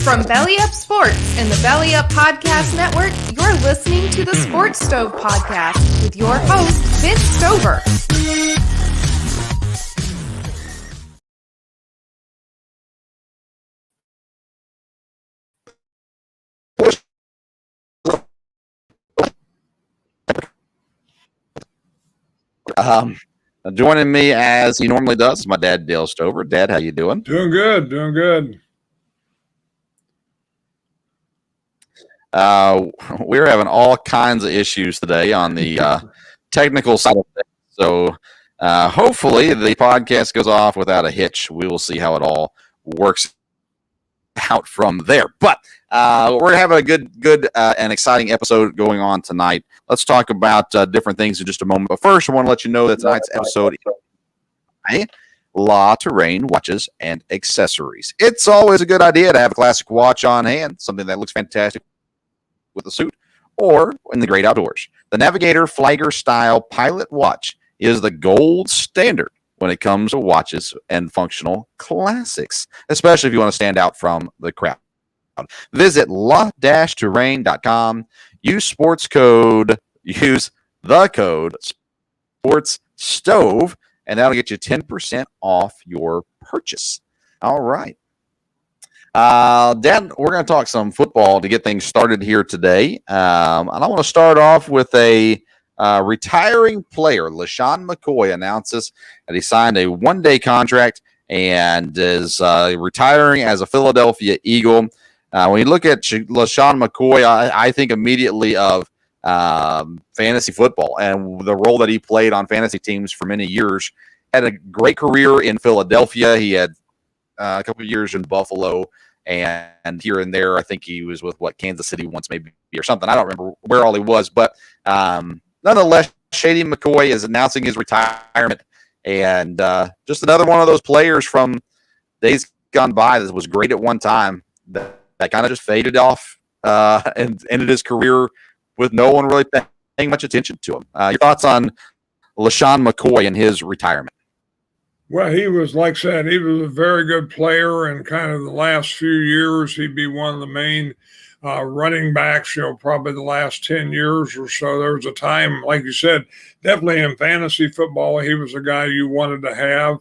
From Belly Up Sports and the Belly Up Podcast Network, you're listening to the Sports Stove Podcast with your host, Vince Stover. Joining me as he normally does is my dad, Dale Stover. Dad, how you doing? Doing good, doing good. We're having all kinds of issues today on the technical side of things. So hopefully the podcast goes off without a hitch. We will see how it all works out from there. But we're having a good and exciting episode going on tonight. Let's talk about different things in just a moment. But first, I want to let you know that tonight's episode is La Terrain Watches and Accessories. It's always a good idea to have a classic watch on hand, something that looks fantastic with a suit or in the great outdoors. The Navigator Flagger Style Pilot Watch is the gold standard when it comes to watches and functional classics, especially if you want to stand out from the crowd. Visit la-terrain.com. Use the code Sports Stove, and that'll get you 10% off your purchase. All right. Dad, we're going to talk some football to get things started here today. And I want to start off with a retiring player. LeSean McCoy announces that he signed a one-day contract and is retiring as a Philadelphia Eagle. When you look at LeSean McCoy, I think immediately of fantasy football and the role that he played on fantasy teams for many years. Had a great career in Philadelphia. He had a couple of years in Buffalo and here and there. I think he was with Kansas City once maybe or something. I don't remember where all he was, but nonetheless, Shady McCoy is announcing his retirement, and just another one of those players from days gone by that was great at one time that kind of just faded off and ended his career with no one really paying much attention to him. Your thoughts on LeSean McCoy and his retirement? Well, he was, like I said, he was a very good player, and kind of the last few years, he'd be one of the main running backs, probably the last 10 years or so. There was a time, like you said, definitely in fantasy football, he was a guy you wanted to have.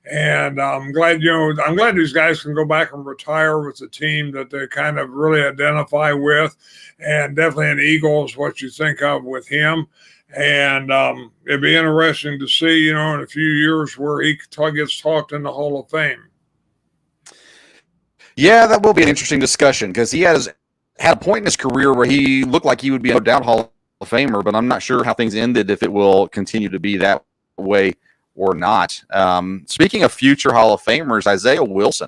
And I'm glad these guys can go back and retire with a team that they kind of really identify with. And definitely an Eagle is what you think of with him. And it'd be interesting to see, in a few years where he gets talked in the Hall of Fame. Yeah, that will be an interesting discussion because he had a point in his career where he looked like he would be a no doubt Hall of Famer, but I'm not sure how things ended, if it will continue to be that way or not. Speaking of future Hall of Famers, Isaiah Wilson.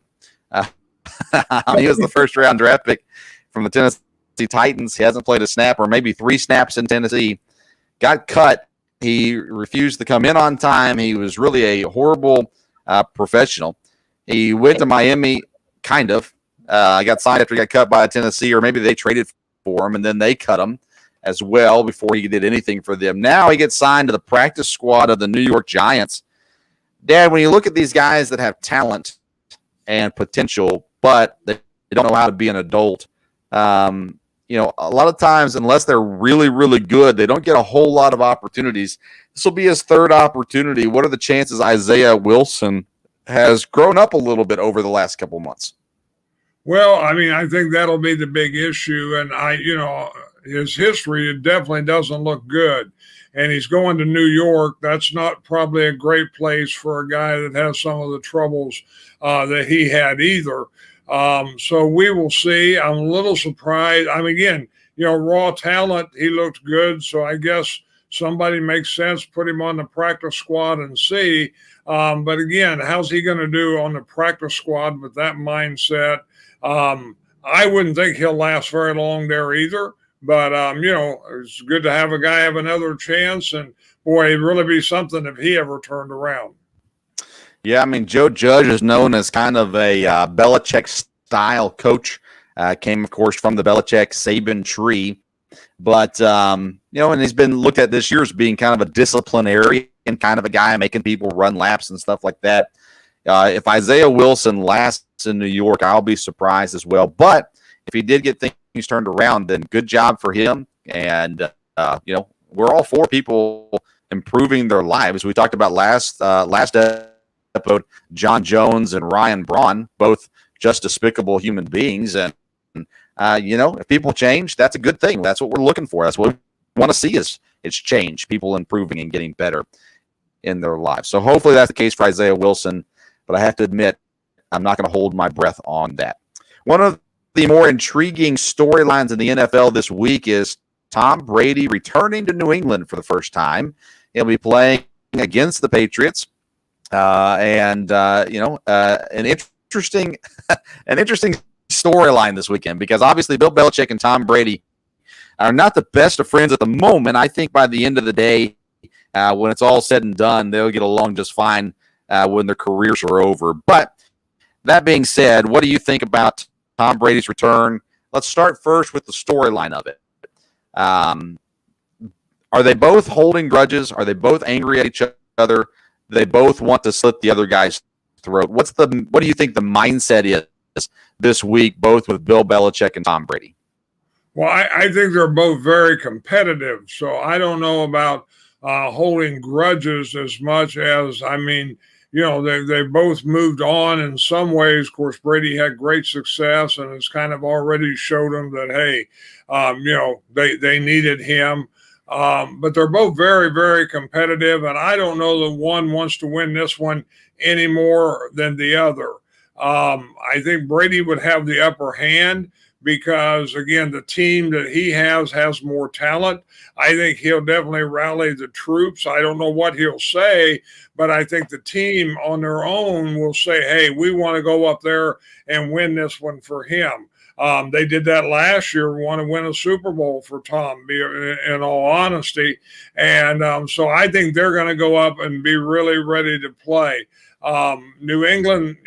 He was the first-round draft pick from the Tennessee Titans. He hasn't played a snap or maybe 3 snaps in Tennessee. Got cut. He refused to come in on time. He was really a horrible professional. He went to Miami, kind of. Got signed after he got cut by Tennessee, or maybe they traded for him, and then they cut him as well before he did anything for them. Now he gets signed to the practice squad of the New York Giants. Dad, when you look at these guys that have talent and potential, but they don't know how to be an adult, a lot of times, unless they're really, really good, they don't get a whole lot of opportunities. This will be his third opportunity. What are the chances Isaiah Wilson has grown up a little bit over the last couple months? Well, I think that'll be the big issue. And his history, it definitely doesn't look good. And he's going to New York. That's not probably a great place for a guy that has some of the troubles that he had either. So we will see. I'm a little surprised. Again, raw talent, he looked good. So I guess somebody makes sense, put him on the practice squad and see. But again, how's he going to do on the practice squad with that mindset? I wouldn't think he'll last very long there either. But, it's good to have a guy have another chance. And, boy, it'd really be something if he ever turned around. Yeah, Joe Judge is known as kind of a Belichick-style coach. Came, of course, from the Belichick-Saban tree. But, and he's been looked at this year as being kind of a disciplinarian, kind of a guy making people run laps and stuff like that. If Isaiah Wilson lasts in New York, I'll be surprised as well. But if he did get things turned around, then good job for him. And, we're all for people improving their lives. We talked about last episode, John Jones and Ryan Braun, both just despicable human beings. And, if people change, that's a good thing. That's what we're looking for. That's what we want to see is change, people improving and getting better in their lives. So hopefully that's the case for Isaiah Wilson. But I have to admit, I'm not going to hold my breath on that. One of the more intriguing storylines in the NFL this week is Tom Brady returning to New England for the first time. He'll be playing against the Patriots, an interesting storyline this weekend because obviously Bill Belichick and Tom Brady are not the best of friends at the moment. I think by the end of the day, when it's all said and done, they'll get along just fine when their careers are over. But that being said, what do you think about Tom Brady's return? Let's start first with the storyline of it. Are they both holding grudges? Are they both angry at each other? They both want to slit the other guy's throat. What do you think the mindset is this week, both with Bill Belichick and Tom Brady? Well, I think they're both very competitive. So I don't know about holding grudges as much as, they both moved on in some ways. Of course, Brady had great success and has kind of already showed them that, hey, they needed him. But they're both very, very competitive. And I don't know that one wants to win this one any more than the other. I think Brady would have the upper hand because, again, the team that he has more talent. I think he'll definitely rally the troops. I don't know what he'll say, but I think the team on their own will say, hey, we want to go up there and win this one for him. They did that last year, want to win a Super Bowl for Tom, in all honesty. And so I think they're going to go up and be really ready to play. New England,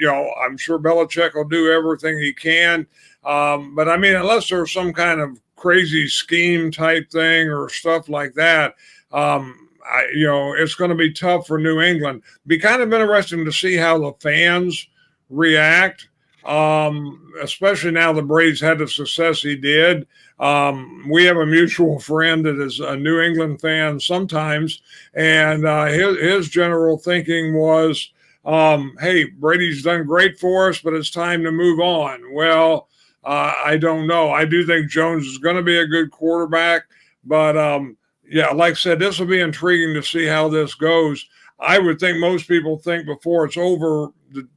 I'm sure Belichick will do everything he can. But unless there's some kind of crazy scheme type thing or stuff like that, it's going to be tough for New England. Be kind of interesting to see how the fans react, especially now that Brady's had the success he did. We have a mutual friend that is a New England fan sometimes, and his general thinking was, hey, Brady's done great for us, but it's time to move on. Well, I don't know. I do think Jones is going to be a good quarterback, but like I said, this will be intriguing to see how this goes. I would think most people think before it's over,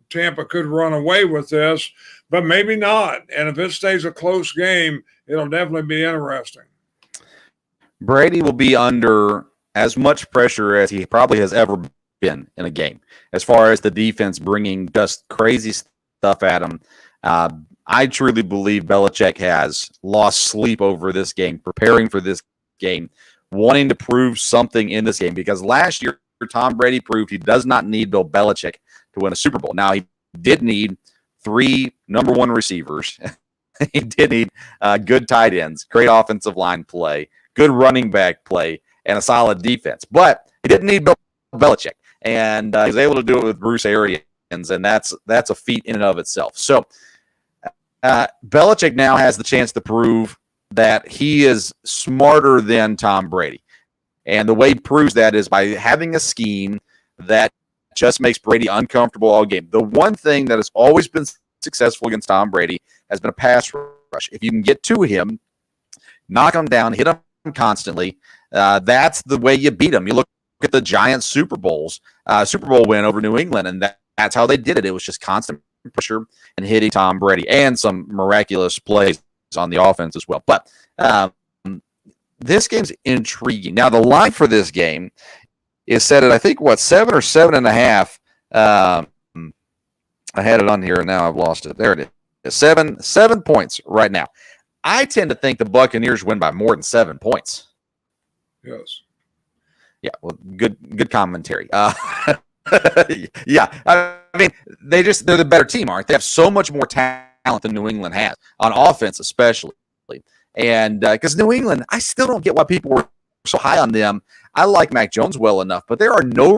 Tampa could run away with this, but maybe not. And if it stays a close game, it'll definitely be interesting. Brady will be under as much pressure as he probably has ever been in a game, as far as the defense bringing just crazy stuff at him. I truly believe Belichick has lost sleep over this game, preparing for this game, wanting to prove something in this game, because last year Tom Brady proved he does not need Bill Belichick to win a Super Bowl. Now, he did need 3 number 1 receivers. He did need good tight ends, great offensive line play, good running back play, and a solid defense. But he didn't need Bill Belichick, and he was able to do it with Bruce Arians, and that's a feat in and of itself. So Belichick now has the chance to prove that he is smarter than Tom Brady. And the way he proves that is by having a scheme that just makes Brady uncomfortable all game. The one thing that has always been successful against Tom Brady has been a pass rush. If you can get to him, knock him down, hit him constantly, that's the way you beat him. You look at the Giants Super Bowl win over New England, and that's how they did it. It was just constant pressure and hitting Tom Brady and some miraculous plays on the offense as well. But this game's intriguing. Now, the line for this game is set at, I think, 7 or 7.5. I had it on here, and now I've lost it. There it is. 7 points right now. I tend to think the Buccaneers win by more than 7 points. Yes. Yeah, well, good commentary. Yeah, I mean, they're the better team, aren't they? They have so much more talent than New England has, on offense especially. And because New England, I still don't get why people were so high on them. I like Mac Jones well enough, but there are no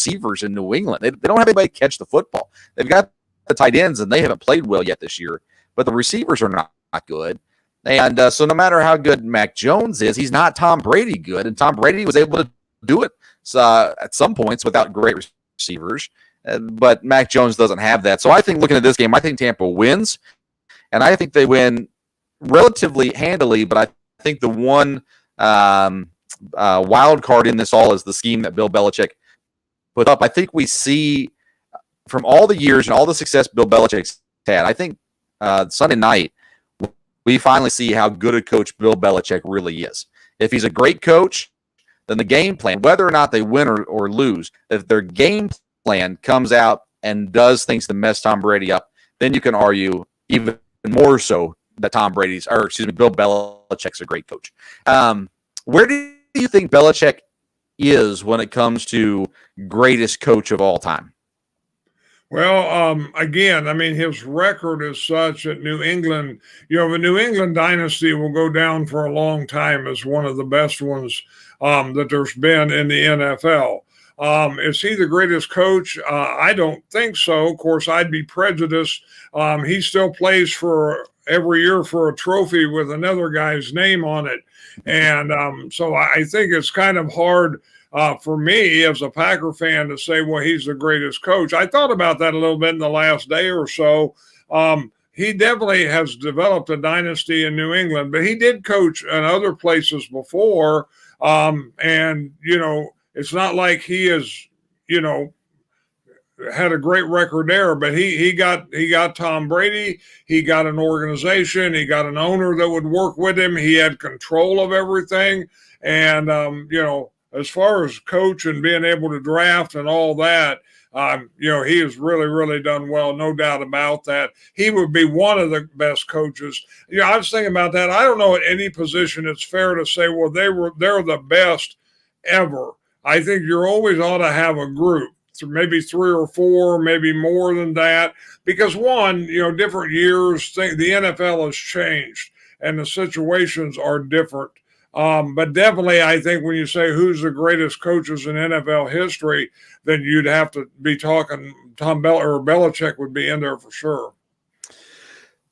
receivers in New England. They don't have anybody catch the football. They've got the tight ends, and they haven't played well yet this year. But the receivers are not good. And so no matter how good Mac Jones is, he's not Tom Brady good. And Tom Brady was able to do it at some points without great receivers. But Mac Jones doesn't have that. So I think looking at this game, I think Tampa wins. And I think they win relatively handily. But I think the one wild card in this all is the scheme that Bill Belichick put up. I think we see from all the years and all the success Bill Belichick's had, I think Sunday night, we finally see how good a coach Bill Belichick really is. If he's a great coach, then the game plan, whether or not they win or lose, if their game plan comes out and does things to mess Tom Brady up, then you can argue even more so that Bill Belichick's a great coach. Where do you think Belichick is when it comes to greatest coach of all time? Well, again, I mean, his record is such that New England, the New England dynasty will go down for a long time as one of the best ones that there's been in the NFL. Is he the greatest coach? I don't think so. Of course, I'd be prejudiced. He still plays for every year for a trophy with another guy's name on it. And so I think it's kind of hard for me as a Packer fan to say, well, he's the greatest coach. I thought about that a little bit in the last day or so. He definitely has developed a dynasty in New England, but he did coach in other places before. And, it's not like he has, had a great record there, but he got Tom Brady. He got an organization. He got an owner that would work with him. He had control of everything. And, as far as coach and being able to draft and all that, he has really, really done well. No doubt about that. He would be one of the best coaches. I was thinking about that. I don't know at any position it's fair to say, well, they're the best ever. I think you always ought to have a group, maybe 3 or 4, maybe more than that, because one, different years, the NFL has changed and the situations are different. But definitely, I think when you say who's the greatest coaches in NFL history, then you'd have to be talking Belichick would be in there for sure.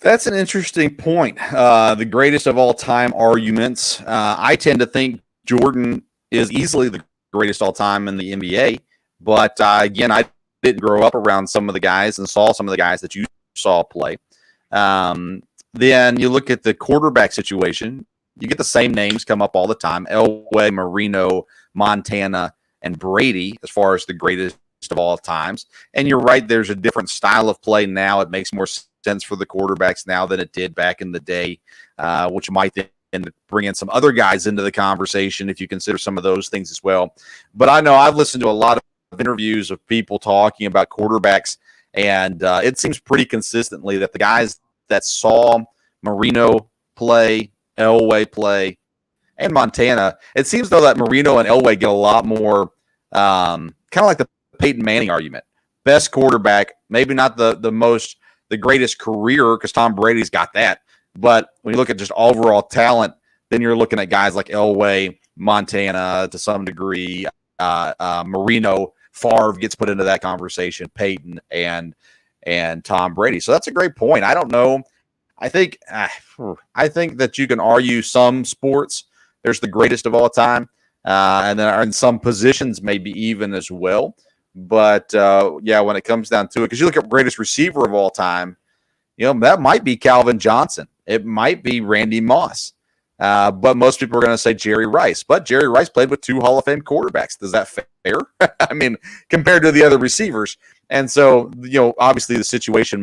That's an interesting point. The greatest of all time arguments. I tend to think Jordan is easily the greatest all time in the NBA. But again, I didn't grow up around some of the guys and saw some of the guys that you saw play. Then you look at the quarterback situation. You get the same names come up all the time: Elway, Marino, Montana, and Brady as far as the greatest of all times. And you're right, there's a different style of play now. It makes more sense for the quarterbacks now than it did back in the day, which might then bring in some other guys into the conversation if you consider some of those things as well. But I know I've listened to a lot of interviews of people talking about quarterbacks, and it seems pretty consistently that the guys that saw Marino play, Elway play, and Montana, it seems though that Marino and Elway get a lot more kind of like the Peyton Manning argument. Best quarterback, maybe not the greatest career, because Tom Brady's got that. But when you look at just overall talent, then you're looking at guys like Elway, Montana to some degree, Marino, Favre gets put into that conversation, Peyton and Tom Brady. So that's a great point. I don't know. I think that you can argue some sports there's the greatest of all time, and then in some positions maybe even as well. But when it comes down to it, because you look at greatest receiver of all time, that might be Calvin Johnson. It might be Randy Moss. But most people are going to say Jerry Rice. But Jerry Rice played with 2 Hall of Fame quarterbacks. Is that fair? I mean, compared to the other receivers. And so, obviously the situation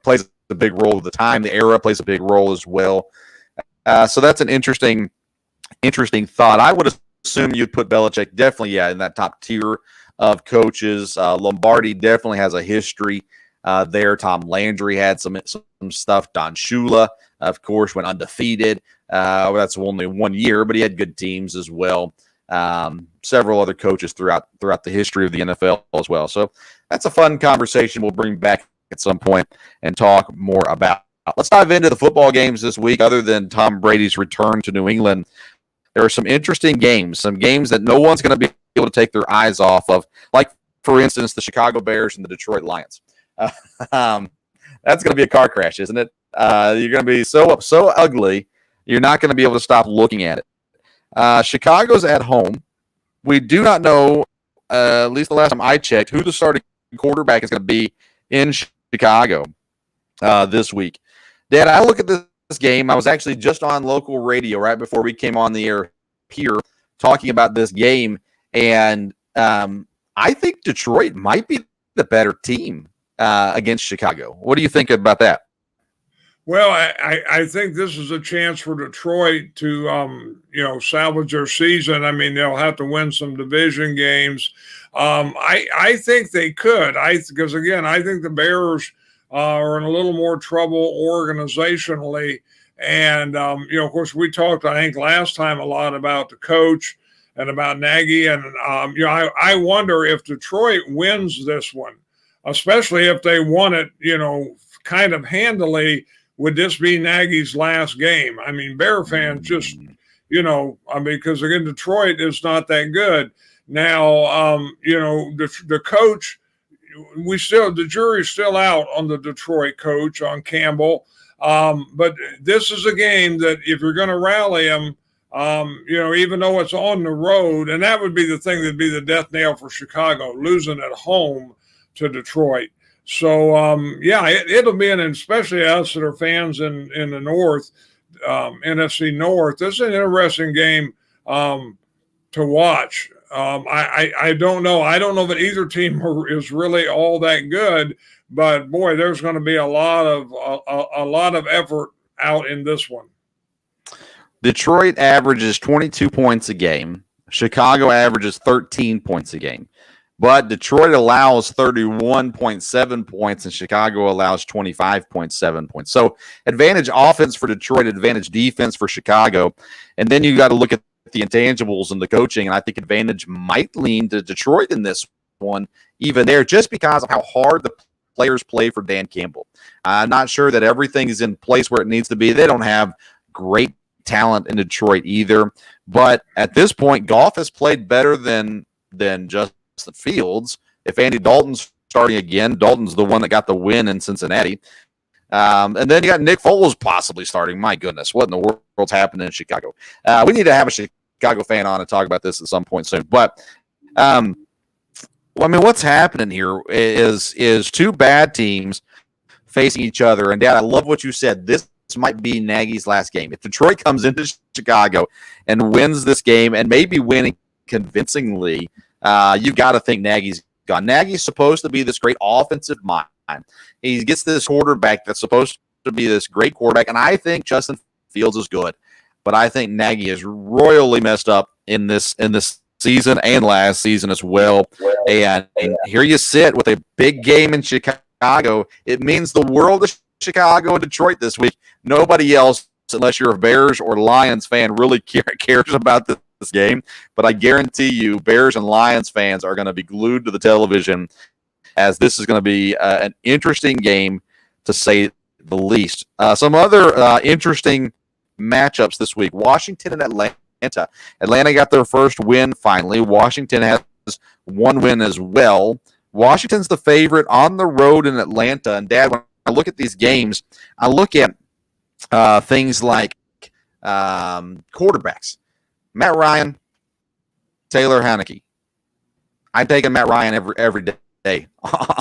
plays a big role at the time. The era plays a big role as well. So that's an interesting thought. I would assume you'd put Belichick definitely, in that top tier of coaches. Lombardi definitely has a history there. Tom Landry had some stuff. Don Shula, of course, went undefeated. That's only 1 year, but he had good teams as well. Several other coaches throughout the history of the NFL as well. So that's a fun conversation we'll bring back at some point and talk more about. Let's dive into the football games this week. Other than Tom Brady's return to New England, there are some interesting games, some games that no one's going to be able to take their eyes off of, like, for instance, the Chicago Bears and the Detroit Lions. That's going to be a car crash, isn't it? You're going to be so ugly, you're not going to be able to stop looking at it. Chicago's at home. We do not know, at least the last time I checked, who the starting quarterback is going to be in Chicago this week. Dad, I look at this game. I was actually just on local radio right before we came on the air here talking about this game, and I think Detroit might be the better team against Chicago. What do you think about that? Well, I think this is a chance for Detroit to, salvage their season. I mean, they'll have to win some division games. I think they could. Because again, I think the Bears are in a little more trouble organizationally. And, of course, we talked, I think, last time a lot about the coach and about Nagy. And, I wonder if Detroit wins this one, especially if they won it, kind of handily. Would this be Nagy's last game? I mean, Bear fans just, because again, Detroit is not that good. Now, the coach, the jury's still out on the Detroit coach, on Campbell. But this is a game that if you're going to rally him, even though it's on the road, and that would be the thing that'd be the death nail for Chicago, losing at home to Detroit. So, it'll be especially us that are fans in the North, NFC North. This is an interesting game to watch. I don't know. I don't know that either team is really all that good, but boy, there's going to be a lot of effort out in this one. Detroit averages 22 points a game. Chicago averages 13 points a game. But Detroit allows 31.7 points and Chicago allows 25.7 points. So advantage offense for Detroit, advantage defense for Chicago. And then you got to look at the intangibles and the coaching. And I think advantage might lean to Detroit in this one, even there, just because of how hard the players play for Dan Campbell. I'm not sure that everything is in place where it needs to be. They don't have great talent in Detroit either. But at this point, Goff has played better than just the Fields. If Andy Dalton's starting again, Dalton's the one that got the win in Cincinnati. And then you got Nick Foles possibly starting. My goodness, what in the world's happening in Chicago? We need to have a Chicago fan on and talk about this at some point soon. But, what's happening here is two bad teams facing each other. And, Dad, I love what you said. This might be Nagy's last game. If Detroit comes into Chicago and wins this game, and maybe winning convincingly, you've got to think Nagy's gone. Nagy's supposed to be this great offensive mind. He gets this quarterback that's supposed to be this great quarterback, and I think Justin Fields is good. But I think Nagy is royally messed up in this season and last season as well. And here you sit with a big game in Chicago. It means the world to Chicago and Detroit this week. Nobody else, unless you're a Bears or Lions fan, really cares about this game, but I guarantee you Bears and Lions fans are going to be glued to the television, as this is going to be an interesting game, to say the least. Some other interesting matchups this week: Washington and Atlanta. Atlanta got their first win finally. Washington has one win as well. Washington's the favorite on the road in Atlanta. And Dad, when I look at these games, I look at things like quarterbacks. Matt Ryan, Taylor Heineke. I'm taking Matt Ryan every day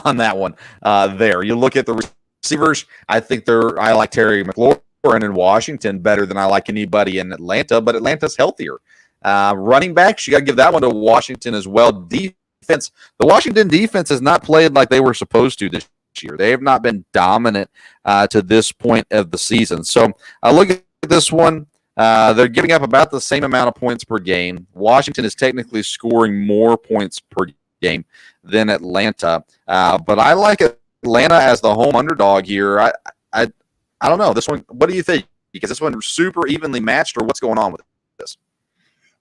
on that one. There, you look at the receivers. I like Terry McLaurin in Washington better than I like anybody in Atlanta, but Atlanta's healthier. Running backs, you got to give that one to Washington as well. Defense, the Washington defense has not played like they were supposed to this year. They have not been dominant to this point of the season. So I look at this one. They're giving up about the same amount of points per game. Washington is technically scoring more points per game than Atlanta. But I like Atlanta as the home underdog here. I don't know. This one, what do you think? Because this one super evenly matched, or what's going on with this?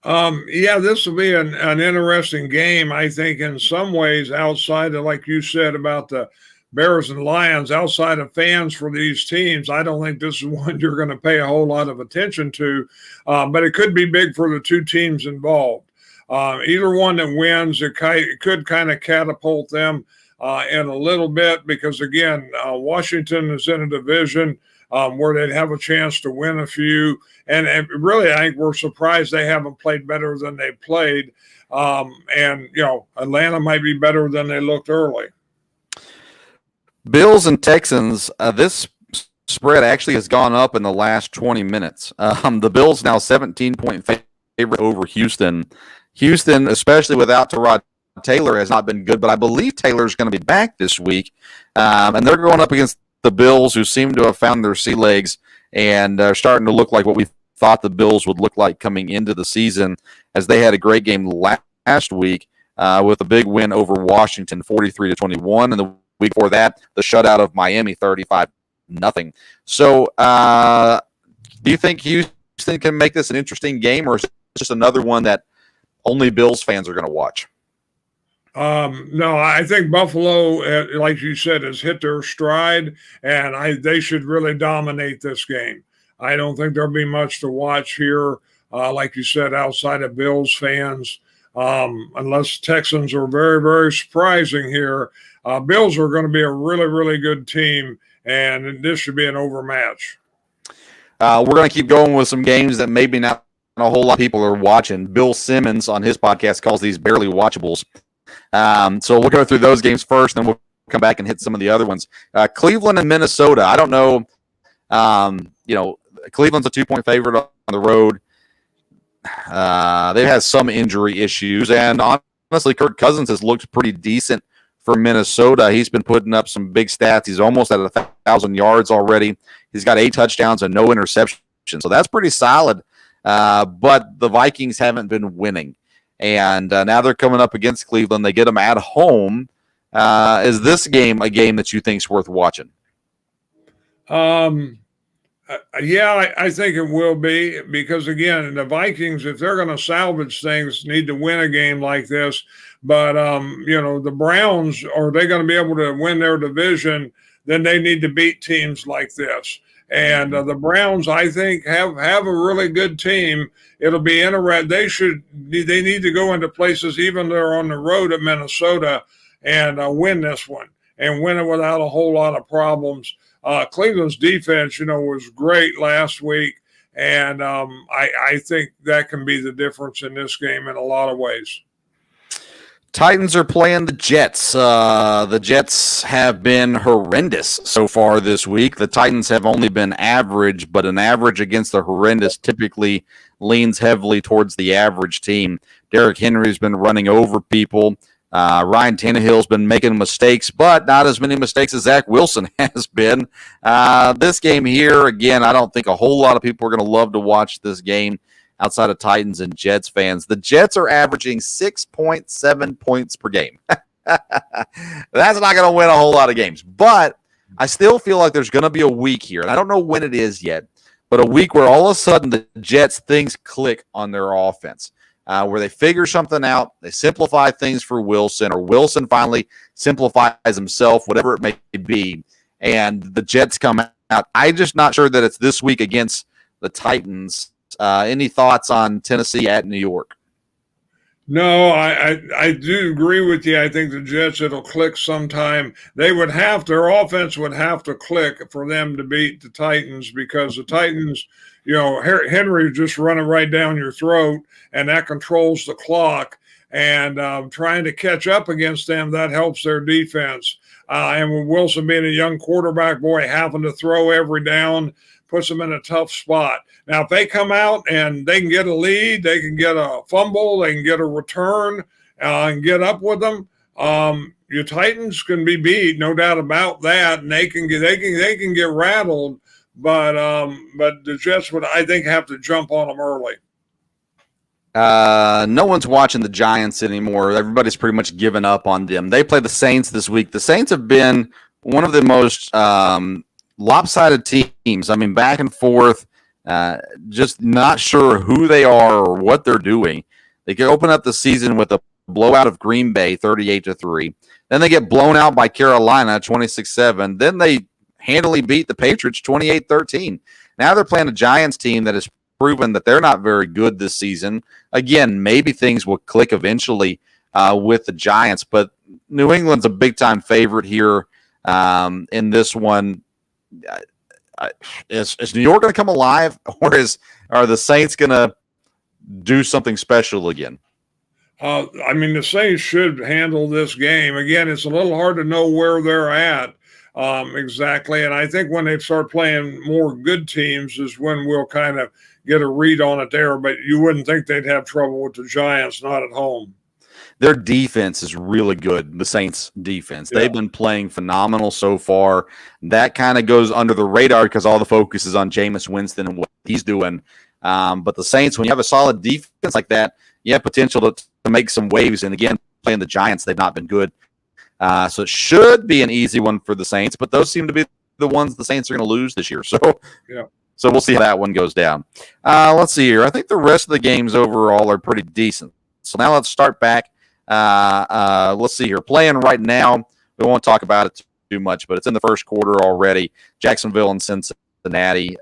This will be an interesting game, I think, in some ways, outside of, like you said, about the Bears and Lions, outside of fans for these teams. I don't think this is one you're going to pay a whole lot of attention to, but it could be big for the two teams involved. Either one that wins, it could kind of catapult them in a little bit because, again, Washington is in a division where they'd have a chance to win a few. And really, I think we're surprised they haven't played better than they played. And, Atlanta might be better than they looked early. Bills and Texans, this spread actually has gone up in the last 20 minutes. The Bills now 17-point favorite over Houston. Houston, especially without Tyrod Taylor, has not been good, but I believe Taylor's going to be back this week. And they're going up against the Bills, who seem to have found their sea legs and are starting to look like what we thought the Bills would look like coming into the season, as they had a great game last week with a big win over Washington, 43-21, and the week before that, the shutout of Miami, 35-0. So, do you think Houston can make this an interesting game, or is it just another one that only Bills fans are going to watch? No, I think Buffalo, like you said, has hit their stride, and they should really dominate this game. I don't think there'll be much to watch here, like you said, outside of Bills fans, unless Texans are very, very surprising here. Bills are going to be a really, really good team, and this should be an overmatch. We're going to keep going with some games that maybe not a whole lot of people are watching. Bill Simmons on his podcast calls these barely watchables. So we'll go through those games first, then we'll come back and hit some of the other ones. Cleveland and Minnesota. I don't know. Cleveland's a 2-point favorite on the road. They've had some injury issues, and honestly, Kirk Cousins has looked pretty decent for Minnesota. He's been putting up some big stats. He's almost at 1,000 yards already. He's got 8 touchdowns and no interceptions, so that's pretty solid. But the Vikings haven't been winning. And now they're coming up against Cleveland. They get them at home. Is this game a game that you think is worth watching? Yeah, I think it will be because, again, the Vikings, if they're going to salvage things, need to win a game like this. But, the Browns, are they going to be able to win their division? Then they need to beat teams like this. And the Browns, I think, have a really good team. It'll be interesting. They need to go into places, even though they're on the road at Minnesota, and win this one and win it without a whole lot of problems. Cleveland's defense, was great last week, and I think that can be the difference in this game in a lot of ways. Titans are playing the Jets. The Jets have been horrendous so far this week. The Titans have only been average, but an average against the horrendous typically leans heavily towards the average team. Derrick Henry's been running over people. Ryan Tannehill's been making mistakes, but not as many mistakes as Zach Wilson has been. This game here, again, I don't think a whole lot of people are going to love to watch this game outside of Titans and Jets fans. The Jets are averaging 6.7 points per game. That's not going to win a whole lot of games, but I still feel like there's going to be a week here, and I don't know when it is yet, but a week where all of a sudden the Jets things click on their offense. Where they figure something out, they simplify things for Wilson, or Wilson finally simplifies himself, whatever it may be, and the Jets come out. I'm just not sure that it's this week against the Titans. Any thoughts on Tennessee at New York? No, I do agree with you. I think the Jets, it'll click sometime. Their offense would have to click for them to beat the Titans, because the Titans, Henry is just running right down your throat, and that controls the clock. And trying to catch up against them, that helps their defense. And with Wilson being a young quarterback, having to throw every down puts them in a tough spot. Now, if they come out and they can get a lead, they can get a fumble, they can get a return, and get up with them, your Titans can be beat, no doubt about that, and they can get rattled. But the Jets would, I think, have to jump on them early. No one's watching the Giants anymore. Everybody's pretty much given up on them. They play the Saints this week. The Saints have been one of the most lopsided teams. I mean, back and forth, just not sure who they are or what they're doing. They could open up the season with a blowout of Green Bay, 38-3. Then they get blown out by Carolina, 26-7. Then they handily beat the Patriots, 28-13. Now they're playing a Giants team that is proven that they're not very good this season. Again, maybe things will click eventually with the Giants, but New England's a big-time favorite here in this one. Is New York going to come alive, or are the Saints going to do something special again? I mean, the Saints should handle this game. Again, it's a little hard to know where they're at exactly. And I think when they start playing more good teams is when we'll kind of get a read on it there. But you wouldn't think they'd have trouble with the Giants, not at home. Their defense is really good, the Saints' defense. Yeah. They've been playing phenomenal so far. That kind of goes under the radar because all the focus is on Jameis Winston and what he's doing. But the Saints, when you have a solid defense like that, you have potential to make some waves. And again, playing the Giants, they've not been good. So it should be an easy one for the Saints, but those seem to be the ones the Saints are going to lose this year. So we'll see how that one goes down. Let's see here. I think the rest of the games overall are pretty decent. So now let's start back. Let's see here. Playing right now, we won't talk about it too much, but it's in the first quarter already. Jacksonville and Cincinnati.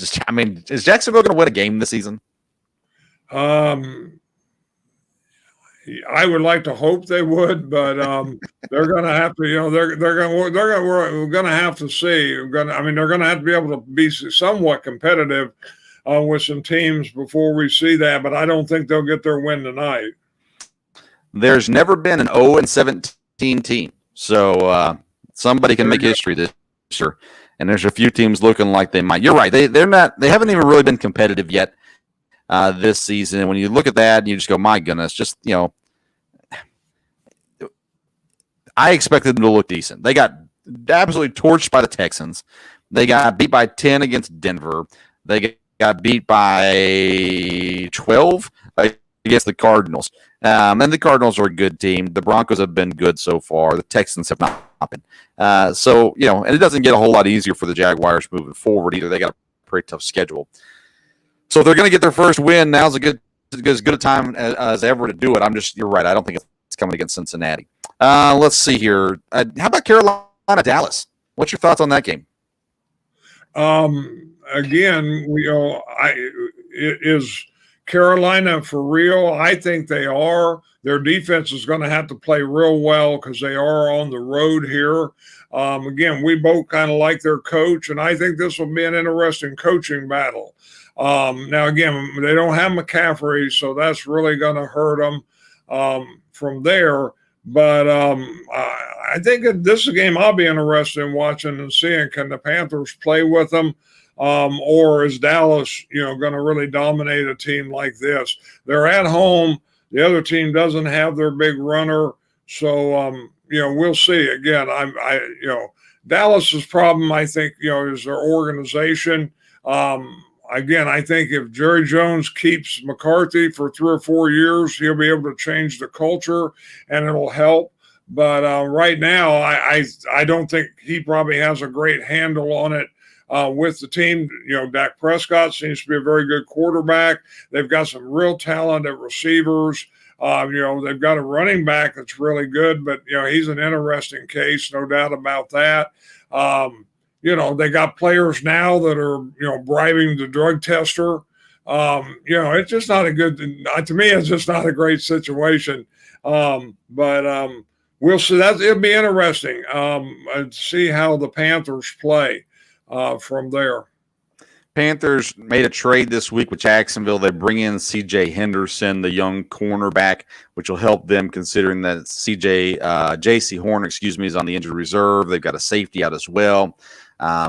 Is Jacksonville going to win a game this season? I would like to hope they would, but they're going to have to. We're going to have to see. They're going to have to be able to be somewhat competitive with some teams before we see that. But I don't think they'll get their win tonight. There's never been an 0-17 team, so somebody can make history this year. And there's a few teams looking like they might. You're right. They haven't even really been competitive yet this season. And when you look at that, you just go, my goodness, I expected them to look decent. They got absolutely torched by the Texans. They got beat by 10 against Denver. They got beat by 12 against the Cardinals. And the Cardinals are a good team. The Broncos have been good so far. The Texans have not been. And it doesn't get a whole lot easier for the Jaguars moving forward either. They got a pretty tough schedule. So they're going to get their first win. Now's as good a time as ever to do it. You're right. I don't think it's coming against Cincinnati. Let's see here. How about Carolina, Dallas? What's your thoughts on that game? Again, is Carolina for real? I think they are. Their defense is going to have to play real well because they are on the road here. Again, we both kind of like their coach, and I think this will be an interesting coaching battle. Now, again, they don't have McCaffrey, so that's really going to hurt them from there. But I think this is a game I'll be interested in watching and seeing. Can the Panthers play with them? Or is Dallas, going to really dominate a team like this? They're at home. The other team doesn't have their big runner. So, we'll see. Again, Dallas's problem, I think, is their organization. Again, I think if Jerry Jones keeps McCarthy for 3 or 4 years, he'll be able to change the culture and it'll help. But right now, I don't think he probably has a great handle on it with the team. Dak Prescott seems to be a very good quarterback. They've got some real talent at receivers. They've got a running back that's really good, but, he's an interesting case, no doubt about that. They got players now that are, bribing the drug tester. It's just not a good, to me, it's just not a great situation. But we'll see. It'll be interesting to see how the Panthers play from there. Panthers made a trade this week with Jacksonville. They bring in C.J. Henderson, the young cornerback, which will help them considering that J.C. Horn, is on the injured reserve. They've got a safety out as well.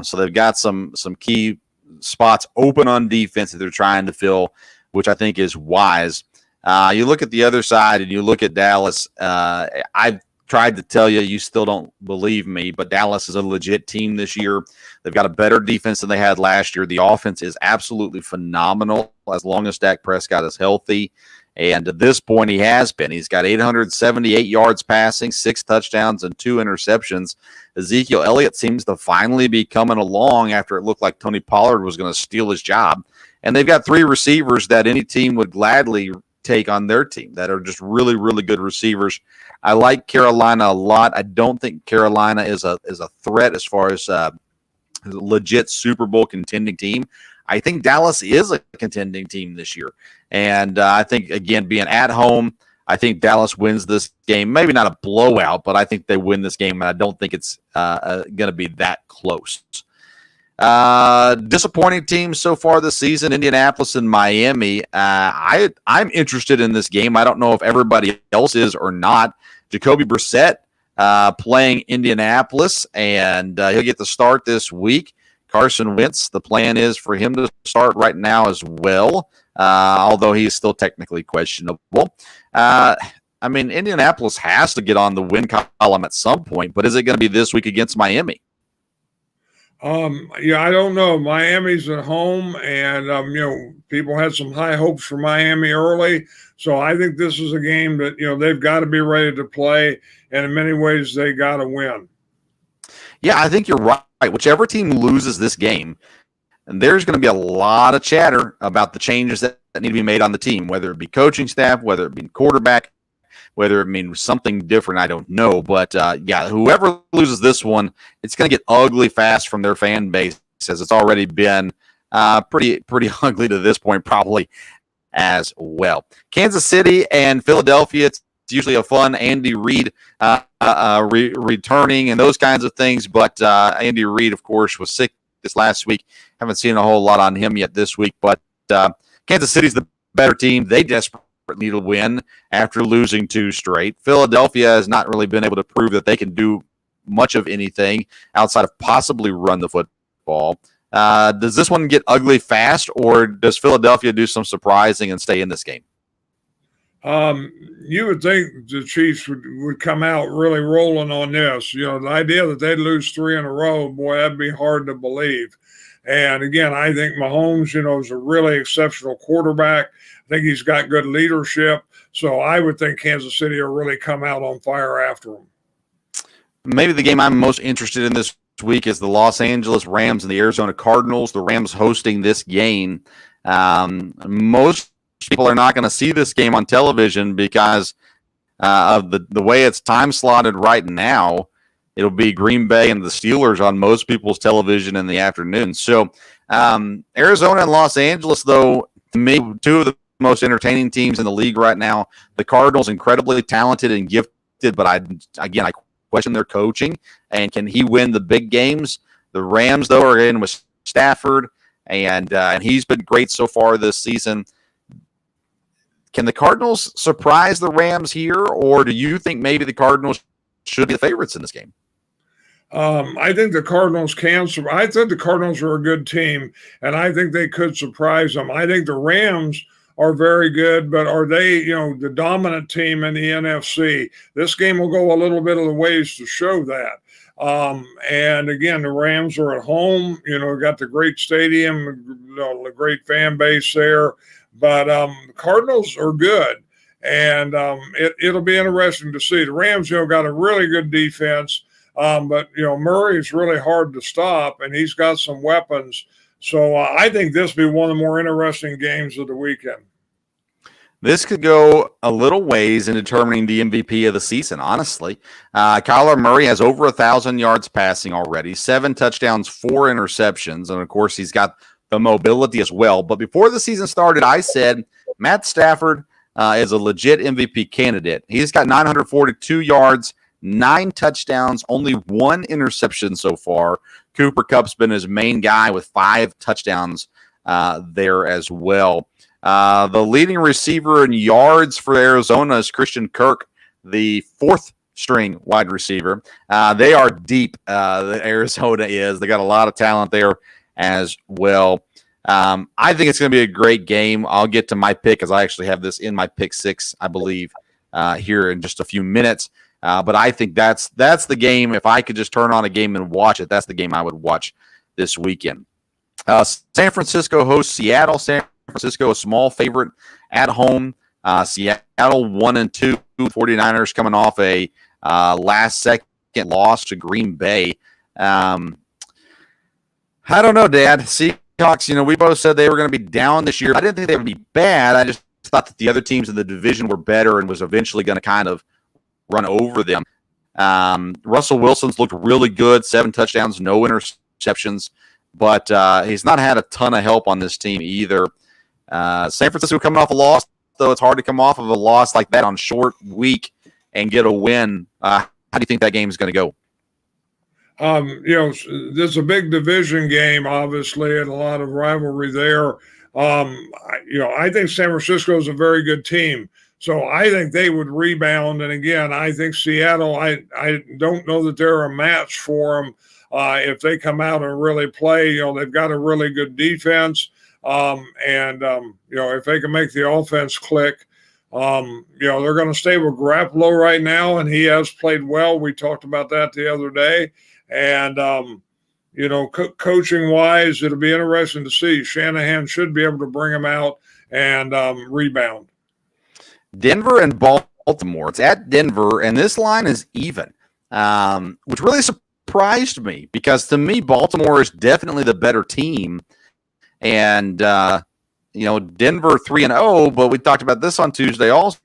So they've got some key spots open on defense that they're trying to fill, which I think is wise. You look at the other side and you look at Dallas. I've tried to tell you, you still don't believe me, but Dallas is a legit team this year. They've got a better defense than they had last year. The offense is absolutely phenomenal as long as Dak Prescott is healthy. And at this point, he has been. He's got 878 yards passing, 6 touchdowns, and 2 interceptions. Ezekiel Elliott seems to finally be coming along after it looked like Tony Pollard was going to steal his job. And they've got 3 receivers that any team would gladly take on their team that are just really, really good receivers. I like Carolina a lot. I don't think Carolina is a threat as far as legit Super Bowl contending team. I think Dallas is a contending team this year. And I think, again, being at home, I think Dallas wins this game. Maybe not a blowout, but I think they win this game, and I don't think it's going to be that close. Disappointing teams so far this season, Indianapolis and Miami. I'm interested in this game. I don't know if everybody else is or not. Jacoby Brissett playing Indianapolis, and he'll get the start this week. Carson Wentz, the plan is for him to start right now as well, although he's still technically questionable. Indianapolis has to get on the win column at some point, but is it going to be this week against Miami? I don't know. Miami's at home, and people had some high hopes for Miami early, so I think this is a game that they've got to be ready to play, and in many ways they got to win. Yeah, I think you're right. Whichever team loses this game, and there's going to be a lot of chatter about the changes that need to be made on the team, whether it be coaching staff, whether it be quarterback, whether it means something different, I don't know. But, whoever loses this one, it's going to get ugly fast from their fan base, as it's already been pretty ugly to this point, probably as well. Kansas City and Philadelphia, it's usually a fun Andy Reid returning and those kinds of things. But Andy Reid, of course, was sick this last week. Haven't seen a whole lot on him yet this week. But Kansas City's the better team. They desperately need a win after losing 2 straight. Philadelphia has not really been able to prove that they can do much of anything outside of possibly run the football. Does this one get ugly fast, or does Philadelphia do some surprising and stay in this game? You would think the Chiefs would come out really rolling on this. The idea that they'd lose 3 in a row, boy, that'd be hard to believe. And again, I think Mahomes, is a really exceptional quarterback. I think he's got good leadership. So I would think Kansas City will really come out on fire after him. Maybe the game I'm most interested in this week is the Los Angeles Rams and the Arizona Cardinals. The Rams hosting this game. Most people are not going to see this game on television because of the way it's time slotted right now. It'll be Green Bay and the Steelers on most people's television in the afternoon. So Arizona and Los Angeles, though, to me, 2 of the most entertaining teams in the league right now. The Cardinals, incredibly talented and gifted, but I question their coaching. And can he win the big games? The Rams, though, are in with Stafford, and he's been great so far this season. Can the Cardinals surprise the Rams here, or do you think maybe the Cardinals should be the favorites in this game? I think the Cardinals can. I think the Cardinals are a good team, and I think they could surprise them. I think the Rams are very good, but are they, the dominant team in the NFC? This game will go a little bit of the ways to show that. And again, the Rams are at home. Got the great stadium, the great fan base there. But the Cardinals are good, and it'll be interesting to see. The Rams, got a really good defense. But Murray's really hard to stop, and he's got some weapons. So I think this will be one of the more interesting games of the weekend. This could go a little ways in determining the MVP of the season, honestly. Kyler Murray has over 1,000 yards passing already, 7 touchdowns, 4 interceptions, and, of course, he's got the mobility as well. But before the season started, I said Matt Stafford is a legit MVP candidate. He's got 942 yards, 9 touchdowns, only 1 interception so far. Cooper Kupp's been his main guy with 5 touchdowns there as well. The leading receiver in yards for Arizona is Christian Kirk, the 4th string wide receiver. They are deep, Arizona is. They got a lot of talent there as well. I think it's going to be a great game. I'll get to my pick, as I actually have this in my pick 6, I believe, here in just a few minutes. But I think that's the game. If I could just turn on a game and watch it, that's the game I would watch this weekend. San Francisco hosts Seattle. San Francisco, a small favorite at home. Seattle 1-2. 49ers coming off a last-second loss to Green Bay. I don't know, Dad. Seahawks, we both said they were going to be down this year. I didn't think they would be bad. I just thought that the other teams in the division were better and was eventually going to kind of run over them. Russell Wilson's looked really good, 7 touchdowns, no interceptions interceptions, but he's not had a ton of help on this team either. San Francisco coming off a loss, though it's hard to come off of a loss like that on short week and get a win. How do you think that game is going to go? There's a big division game, obviously, and a lot of rivalry there. I think San Francisco is a very good team. So I think they would rebound. And again, I think Seattle, I don't know that they're a match for them if they come out and really play. They've got a really good defense. If they can make the offense click, they're going to stay with Garoppolo right now, and he has played well. We talked about that the other day. And, coaching-wise, it'll be interesting to see. Shanahan should be able to bring him out and rebound. Denver and Baltimore. It's at Denver, and this line is even, which really surprised me because, to me, Baltimore is definitely the better team. And, Denver 3-0, but we talked about this on Tuesday also.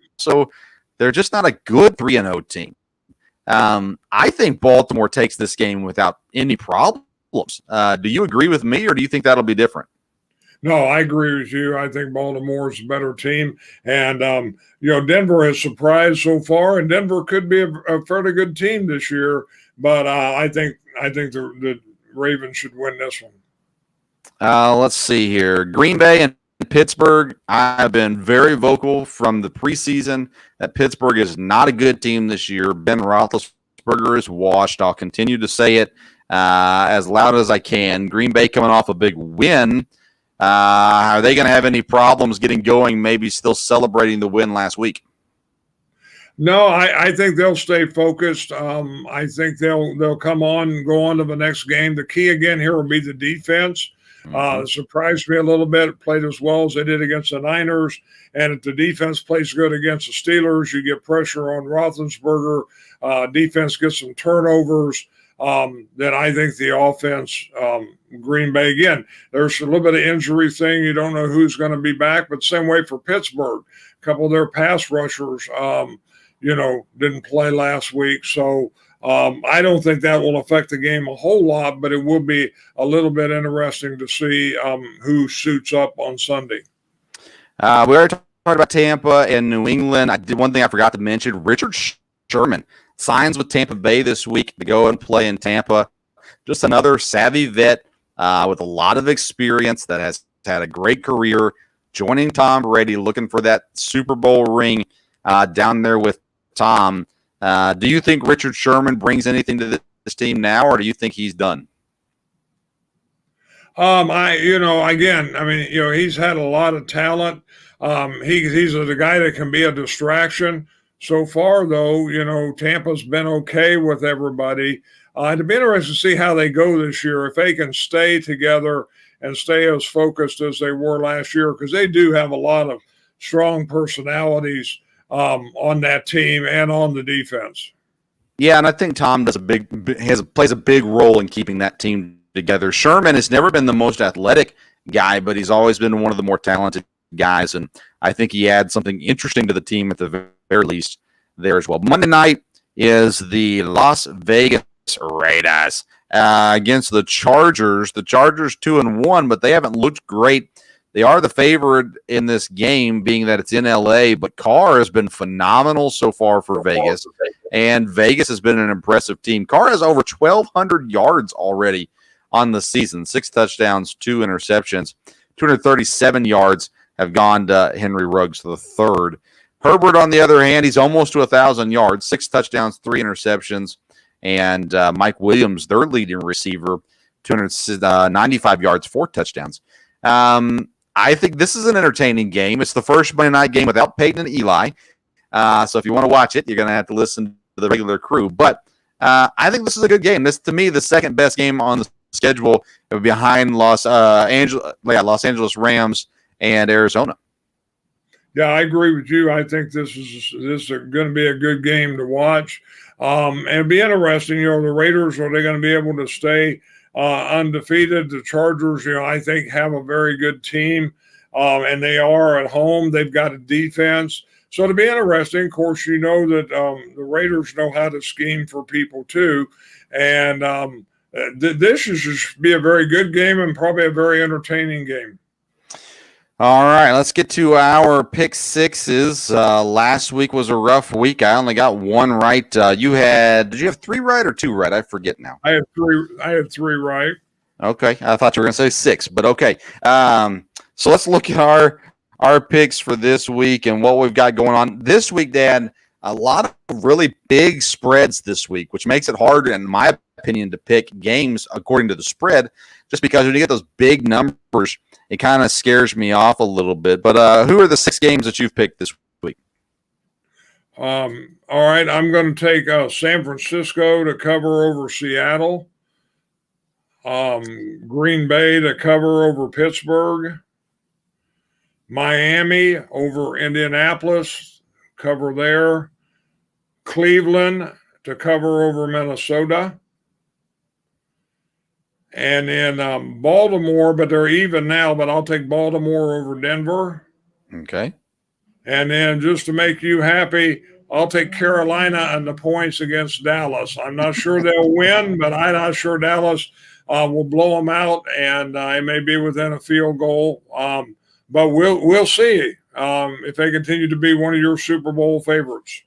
They're just not a good 3-0 team. I think Baltimore takes this game without any problems. Do you agree with me, or do you think that'll be different? No, I agree with you. I think Baltimore is a better team. And, Denver has surprised so far, and Denver could be a fairly good team this year. But I think the Ravens should win this one. Let's see here. Green Bay and Pittsburgh. I've been very vocal from the preseason that Pittsburgh is not a good team this year. Ben Roethlisberger is washed. I'll continue to say it as loud as I can. Green Bay coming off a big win. Are they going to have any problems getting going, maybe still celebrating the win last week? No, I think they'll stay focused. I think they'll come on and go on to the next game. The key again here will be the defense. It surprised me a little bit. It played as well as they did against the Niners. And if the defense plays good against the Steelers, you get pressure on Roethlisberger. Defense gets some turnovers. Then I think the offense, Green Bay, again, there's a little bit of injury thing. You don't know who's going to be back, but same way for Pittsburgh. A couple of their pass rushers, didn't play last week. So I don't think that will affect the game a whole lot, but it will be a little bit interesting to see who suits up on Sunday. We already talked about Tampa and New England. One thing I forgot to mention, Richard Sherman signs with Tampa Bay this week to go and play in Tampa. Just another savvy vet with a lot of experience that has had a great career, joining Tom Brady, looking for that Super Bowl ring down there with Tom. Do you think Richard Sherman brings anything to this team now, or do you think he's done? He's had a lot of talent. He's the guy that can be a distraction. So far, though, Tampa's been okay with everybody. It'll be interesting to see how they go this year, if they can stay together and stay as focused as they were last year, because they do have a lot of strong personalities on that team and on the defense. Yeah, and I think Tom plays a big role in keeping that team together. Sherman has never been the most athletic guy, but he's always been one of the more talented guys, and I think he adds something interesting to the team at the very least there as well. Monday night is the Las Vegas Raiders against the Chargers. The Chargers 2-1, but they haven't looked great. They are the favorite in this game, being that it's in LA, but Carr has been phenomenal so far for Vegas, and Vegas has been an impressive team. Carr has over 1,200 yards already on the season, 6 touchdowns, 2 interceptions, 237 yards have gone to Henry Ruggs III. Herbert, on the other hand, he's almost to 1,000 yards, 6 touchdowns, 3 interceptions, and Mike Williams, their leading receiver, 295 yards, 4 touchdowns. I think this is an entertaining game. It's the first Monday night game without Peyton and Eli. So if you want to watch it, you're going to have to listen to the regular crew. But I think this is a good game. This, to me, the second best game on the schedule behind Los Angeles Rams and Arizona. Yeah, I agree with you. I think this is going to be a good game to watch. And it'll be interesting, the Raiders, are they going to be able to stay undefeated? The Chargers, I think have a very good team, and they are at home. They've got a defense. So it'll be interesting. Of course, that the Raiders know how to scheme for people too. And, This should just be a very good game and probably a very entertaining game. All right, let's get to our pick sixes. Last week was a rough week. I only got one right. Did you have 3 right or 2 right? I forget now. I had three right. Okay, I thought you were going to say 6, but okay. So let's look at our picks for this week and what we've got going on. This week, Dad, a lot of really big spreads this week, which makes it hard, in my opinion, to pick games according to the spread, just because when you get those big numbers, it kind of scares me off a little bit. But who are the 6 games that you've picked this week? All right, I'm going to take San Francisco to cover over Seattle, Green Bay to cover over Pittsburgh, Miami over Indianapolis, cover there, Cleveland to cover over Minnesota, and then Baltimore, but they're even now, but I'll take Baltimore over Denver. Okay. And then just to make you happy, I'll take Carolina and the points against Dallas. I'm not sure they'll win, but I'm not sure Dallas will blow them out, and it may be within a field goal. But we'll see if they continue to be one of your Super Bowl favorites.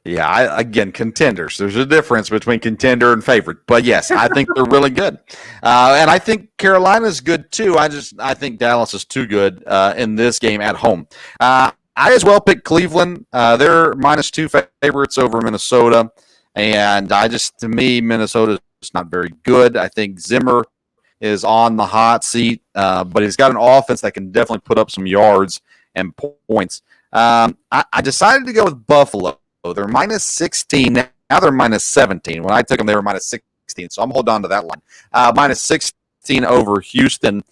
Yeah, again, contenders. There's a difference between contender and favorite. But, yes, I think they're really good. And I think Carolina's good, too. I think Dallas is too good in this game at home. I as well picked Cleveland. They're -2 favorites over Minnesota. And to me, Minnesota is not very good. I think Zimmer is on the hot seat, but he's got an offense that can definitely put up some yards and points. I decided to go with Buffalo. They're -16. Now they're -17. When I took them, they were -16. So I'm holding on to that line. -16 over Houston.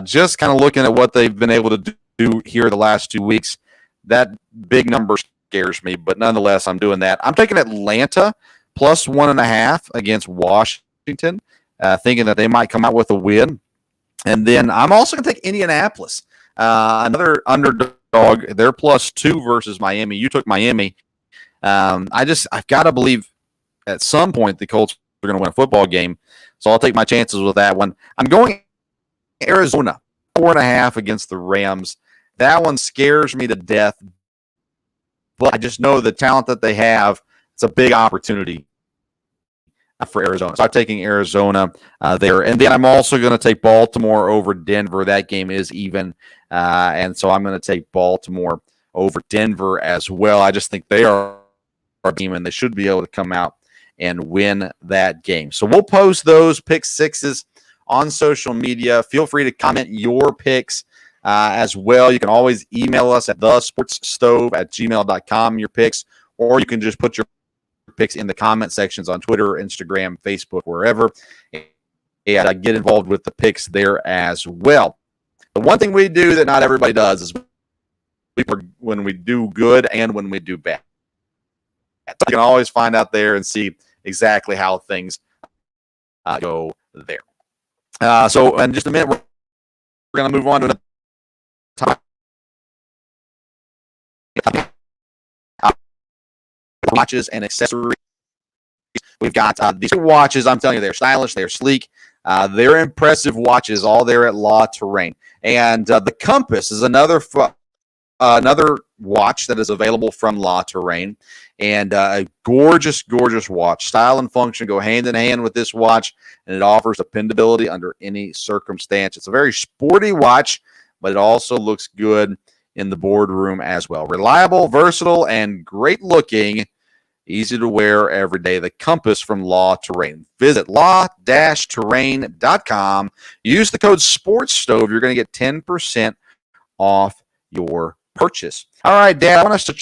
Just kind of looking at what they've been able to do here the last 2 weeks. That big number scares me, but nonetheless, I'm doing that. I'm taking Atlanta +1.5 against Washington, thinking that they might come out with a win. And then I'm also going to take Indianapolis, another underdog. They're +2 versus Miami. You took Miami. I've got to believe at some point the Colts are going to win a football game. So I'll take my chances with that one. I'm going Arizona, 4.5 against the Rams. That one scares me to death. But I just know the talent that they have. It's a big opportunity for Arizona. So I'm taking Arizona there. And then I'm also going to take Baltimore over Denver. That game is even. And so I'm going to take Baltimore over Denver as well. I just think they are our team, and they should be able to come out and win that game. So we'll post those pick sixes on social media. Feel free to comment your picks as well. You can always email us at thesportsstove@gmail.com, your picks, or you can just put your picks in the comment sections on Twitter, Instagram, Facebook, wherever, and get involved with the picks there as well. The one thing we do that not everybody does is when we do good and when we do bad. So you can always find out there and see exactly how things go there. So in just a minute, we're going to move on to another topic. Watches and accessories. We've got these watches. I'm telling you, they're stylish. They're sleek. They're impressive watches all there at La Terrain. And the Compass is another watch that is available from La Terrain. And a gorgeous, gorgeous watch. Style and function go hand in hand with this watch, and it offers dependability under any circumstance. It's a very sporty watch, but it also looks good in the boardroom as well. Reliable, versatile, and great looking. Easy to wear every day. The Compass from La Terrain. Visit la-terrain.com. Use the code SPORTSSTOVE. You're going to get 10% off your purchase. All right, Dad, I want us to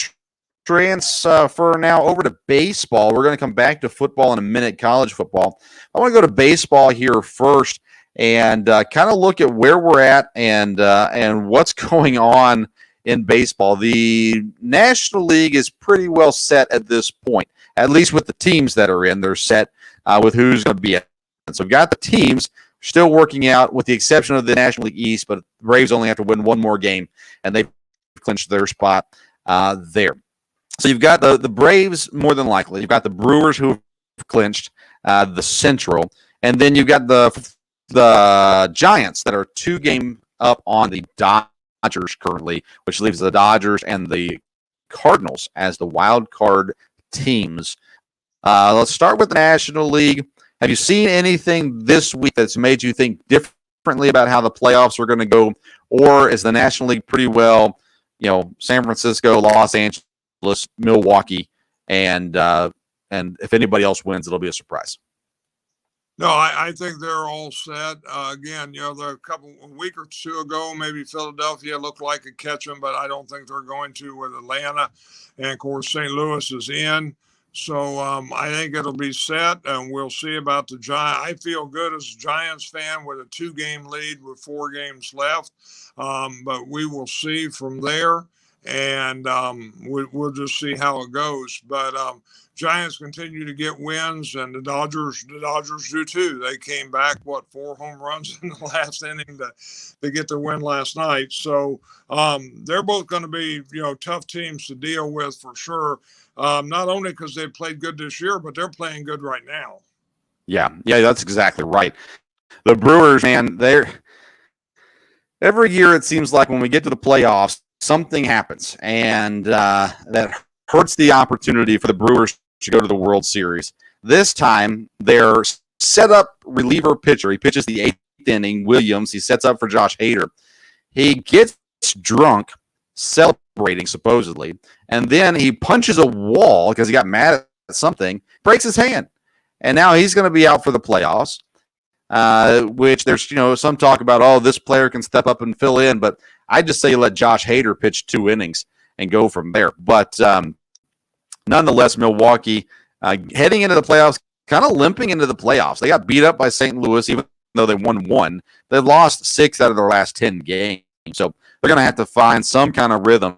transfer now over to baseball. We're going to come back to football in a minute, college football. I want to go to baseball here first and kind of look at where we're at and what's going on in baseball. The National League is pretty well set at this point, at least with the teams that are in. They're set with who's going to be in. So we've got the teams still working out, with the exception of the National League East, but the Braves only have to win one more game, and they've clinched their spot there. So you've got the Braves more than likely. You've got the Brewers who have clinched. the Central. And then you've got the Giants that are 2 game up on the Dodgers currently, which leaves the Dodgers and the Cardinals as the wild card teams. Let's start with the National League. Have you seen anything this week that's made you think differently about how the playoffs are going to go? Or is the National League pretty well, San Francisco, Los Angeles, Milwaukee, and if anybody else wins, it'll be a surprise? No, I think they're all set. Again, a week or two ago, maybe Philadelphia looked like a catch 'em, but I don't think they're going to with Atlanta. And of course, St. Louis is in. So I think it'll be set, and we'll see about the Giants. I feel good as a Giants fan with a 2-game lead with 4 games left, but we will see from there, and we'll just see how it goes. But Giants continue to get wins, and the Dodgers do too. They came back 4 home runs in the last inning to get the win last night. So they're both going to be tough teams to deal with for sure. Not only because they've played good this year, but they're playing good right now. Yeah, that's exactly right. The Brewers, man, every year it seems like when we get to the playoffs, something happens, and that hurts the opportunity for the Brewers to go to the World Series. This time, their set-up reliever pitcher, he pitches the 8th inning, Williams, he sets up for Josh Hader. He gets drunk, celebrating supposedly, and then he punches a wall because he got mad at something, breaks his hand, and now he's going to be out for the playoffs, which there's some talk about, this player can step up and fill in, but I just say let Josh Hader pitch 2 innings and go from there. But nonetheless, Milwaukee heading into the playoffs, kind of limping into the playoffs. They got beat up by St. Louis, even though they won 1. They've lost 6 out of their last 10 games, so they're going to have to find some kind of rhythm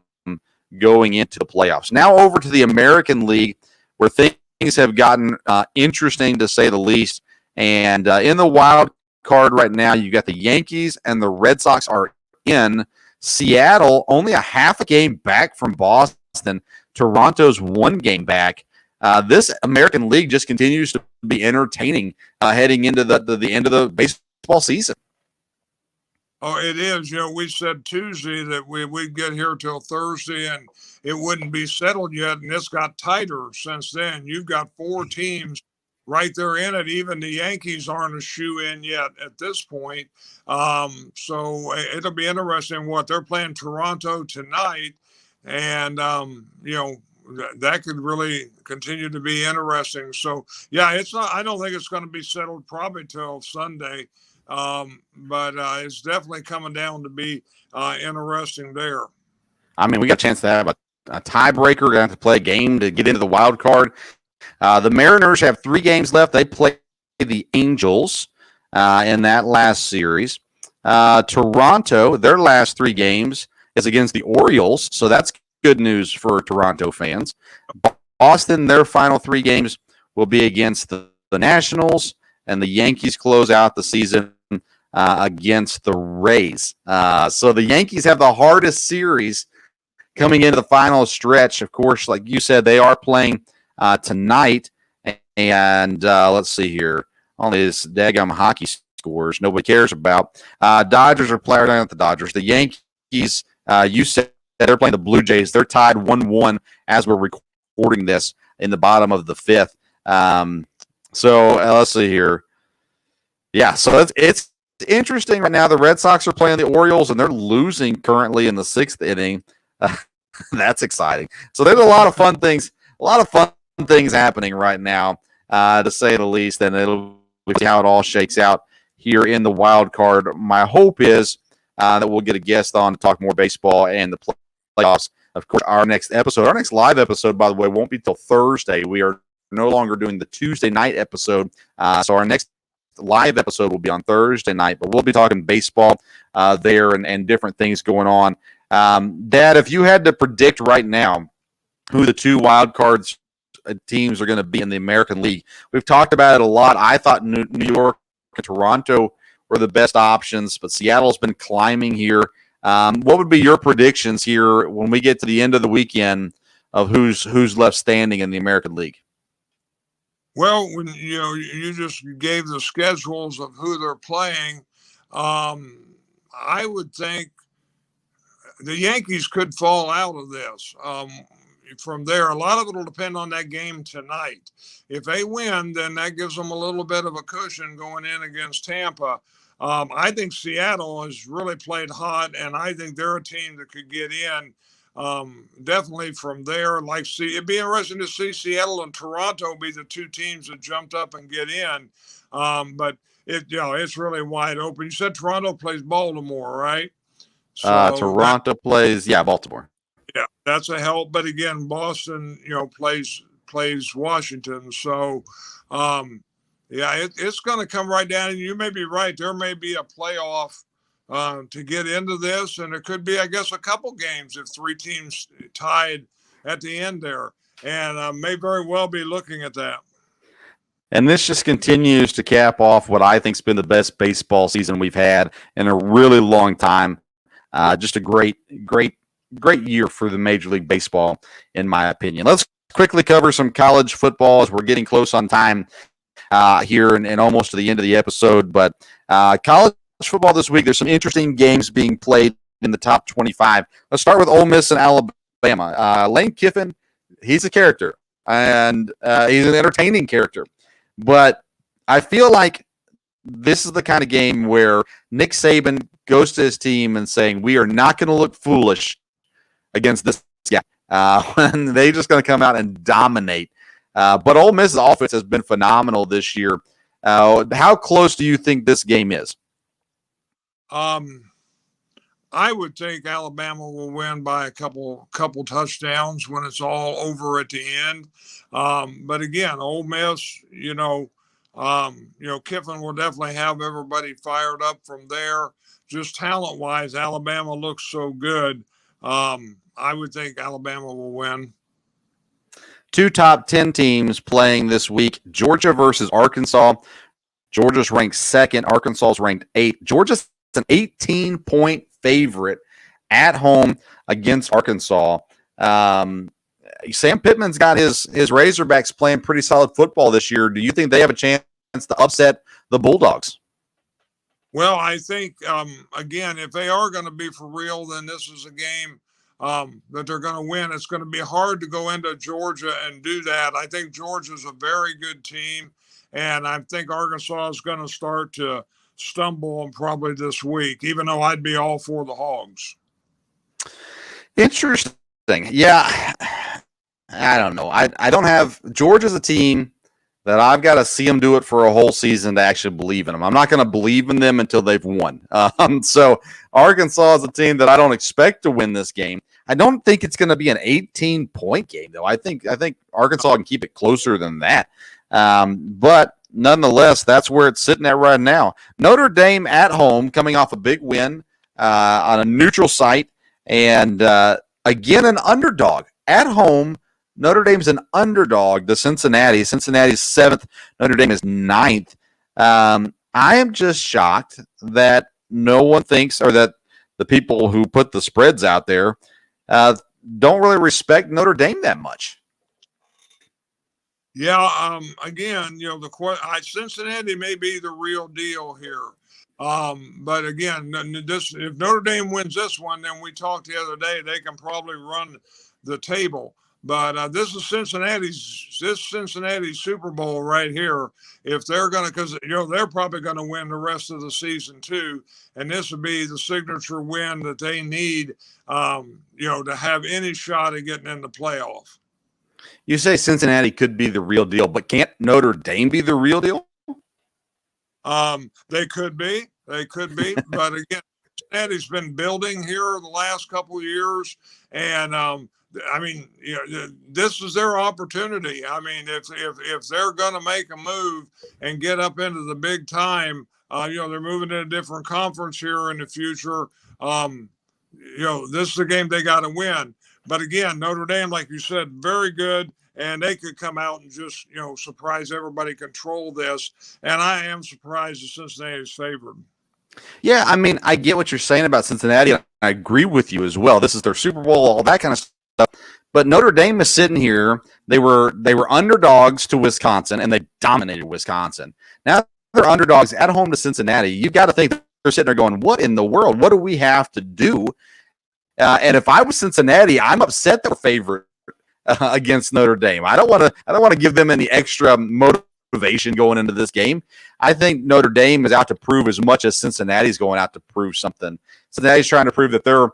going into the playoffs. Now over to the American League, where things have gotten interesting to say the least. And in the wild card right now, you got the Yankees and the Red Sox are in. Seattle only a half a game back from Boston. Toronto's 1 game back. This American League just continues to be entertaining heading into the end of the baseball season. Oh, it is. We said Tuesday that we'd get here till Thursday and it wouldn't be settled yet, and it's got tighter since then. You've got 4 teams right there in it. Even the Yankees aren't a shoe-in yet at this point. So it'll be interesting what they're playing Toronto tonight, and that could really continue to be interesting. So yeah, it's not. I don't think it's going to be settled probably till Sunday. But it's definitely coming down to be interesting there. I mean, we got a chance to have a tiebreaker. We're going to have to play a game to get into the wild card. The Mariners have 3 games left. They play the Angels in that last series. Toronto, their last 3 games is against the Orioles, so that's good news for Toronto fans. Boston, their final 3 games will be against the Nationals, and the Yankees close out the season against the Rays. So the Yankees have the hardest series coming into the final stretch. Of course, like you said, they are playing tonight. And let's see here. All these daggum hockey scores nobody cares about. Dodgers are playing down at the Dodgers. The Yankees, you said they're playing the Blue Jays. They're tied 1-1 as we're recording this in the bottom of the 5th. So let's see here. Yeah, so it's interesting right now. The Red Sox are playing the Orioles, and they're losing currently in the 6th inning. That's exciting. So there's a lot of fun things happening right now, to say the least, and we'll see how it all shakes out here in the wild card. My hope is that we'll get a guest on to talk more baseball and the playoffs. Of course, our next live episode, by the way, won't be till Thursday. We are no longer doing the Tuesday night episode. So our next live episode will be on Thursday night, but we'll be talking baseball there and different things going on. Dad, if you had to predict right now who the 2 wild cards teams are going to be in the American League, we've talked about it a lot. I thought New York and Toronto were the best options, but Seattle's been climbing here. What would be your predictions here when we get to the end of the weekend of who's left standing in the American League? Well, when you just gave the schedules of who they're playing, I would think the Yankees could fall out of this. From there, a lot of it will depend on that game tonight. If they win, then that gives them a little bit of a cushion going in against Tampa. I think Seattle has really played hot, and I think they're a team that could get in. Definitely from there, it'd be interesting to see Seattle and Toronto be the two teams that jumped up and get in. But it's really wide open. You said Toronto plays Baltimore, right? So Toronto plays, Baltimore. Yeah, that's a help. But again, Boston, plays Washington. So, it's going to come right down. And you may be right. There may be a playoff to get into this, and it could be, I guess, a couple games if three teams tied at the end there, and may very well be looking at that. And this just continues to cap off what I think's been the best baseball season we've had in a really long time. Just a great year for the Major League Baseball, in my opinion. Let's quickly cover some college football as we're getting close on time here and almost to the end of the episode. But college football this week, there's some interesting games being played in the top 25. Let's start with Ole Miss and Alabama. Lane Kiffin, he's a character, and he's an entertaining character. But I feel like this is the kind of game where Nick Saban goes to his team and saying, we are not going to look foolish against this guy. And they're just going to come out and dominate. But Ole Miss's offense has been phenomenal this year. How close do you think this game is? I would think Alabama will win by a couple touchdowns when it's all over at the end. But again, Ole Miss, Kiffin will definitely have everybody fired up from there. Just talent-wise, Alabama looks so good. I would think Alabama will win. Two top 10 teams playing this week, Georgia versus Arkansas. Georgia's ranked second. Arkansas's ranked 8th. Georgia's an 18-point favorite at home against Arkansas. Sam Pittman's got his Razorbacks playing pretty solid football this year. Do you think they have a chance to upset the Bulldogs? Well, I think, again, if they are going to be for real, then this is a game that they're going to win. It's going to be hard to go into Georgia and do that. I think Georgia's a very good team, and I think Arkansas is going to start to stumble probably this week, even though I'd be all for the Hogs. Interesting. Yeah, I don't know. I don't have – Georgia's a team that I've got to see them do it for a whole season to actually believe in them. I'm not going to believe in them until they've won. So Arkansas is a team that I don't expect to win this game. I don't think it's going to be an 18-point game, though. I think Arkansas can keep it closer than that. But nonetheless, that's where it's sitting at right now. Notre Dame at home, coming off a big win on a neutral site, and again, an underdog at home. Notre Dame's an underdog to Cincinnati. Cincinnati's 7th. Notre Dame is 9th. I am just shocked that no one thinks, or that the people who put the spreads out there don't really respect Notre Dame that much. Yeah, again, Cincinnati may be the real deal here. But again, if Notre Dame wins this one, then we talked the other day, they can probably run the table. But this is Cincinnati's Super Bowl right here. If they're going to, because they're probably going to win the rest of the season too, and this would be the signature win that they need, to have any shot at getting in the playoff. You say Cincinnati could be the real deal, but can't Notre Dame be the real deal? They could be, but again, Cincinnati's been building here the last couple of years, and this is their opportunity. I mean, if they're going to make a move and get up into the big time, they're moving to a different conference here in the future. This is a game they got to win. But again, Notre Dame, like you said, very good, and they could come out and just, surprise everybody, control this. And I am surprised that Cincinnati is favored. Yeah, I mean, I get what you're saying about Cincinnati. I agree with you as well. This is their Super Bowl, all that kind of stuff. But Notre Dame is sitting here. They were underdogs to Wisconsin, and they dominated Wisconsin. Now they're underdogs at home to Cincinnati. You've got to think they're sitting there going, what in the world? What do we have to do? And if I was Cincinnati, I'm upset they're favorite against Notre Dame. I don't want to give them any extra motivation going into this game. I think Notre Dame is out to prove as much as Cincinnati's going out to prove something. Cincinnati's trying to prove that they're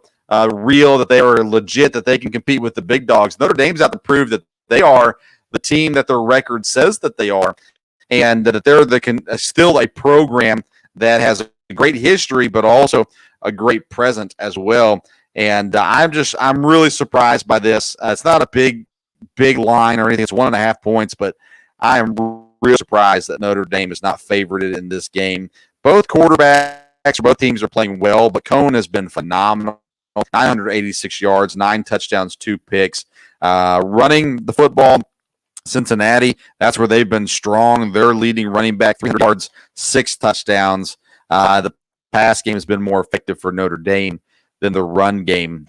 real, that they are legit, that they can compete with the big dogs. Notre Dame's out to prove that they are the team that their record says that they are, and that they're still a program that has a great history, but also a great present as well. And I'm really surprised by this. It's not a big line or anything. It's 1.5 points, but I am really surprised that Notre Dame is not favorited in this game. Both quarterbacks for both teams are playing well, but Cohn has been phenomenal. 986 yards, 9 touchdowns, 2 picks. Running the football, Cincinnati, that's where they've been strong. Their leading running back, 300 yards, 6 touchdowns. The pass game has been more effective for Notre Dame than the run game.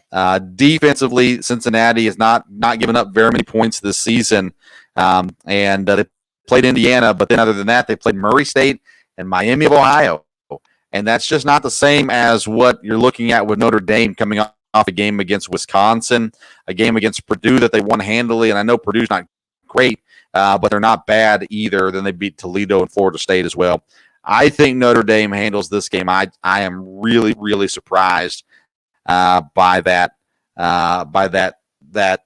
Defensively, Cincinnati has not given up very many points this season. And they played Indiana, but then other than that, they played Murray State and Miami of Ohio. And that's just not the same as what you're looking at with Notre Dame coming off a game against Wisconsin, a game against Purdue that they won handily. And I know Purdue's not great, but they're not bad either. Then they beat Toledo and Florida State as well. I think Notre Dame handles this game. I am really, really surprised by that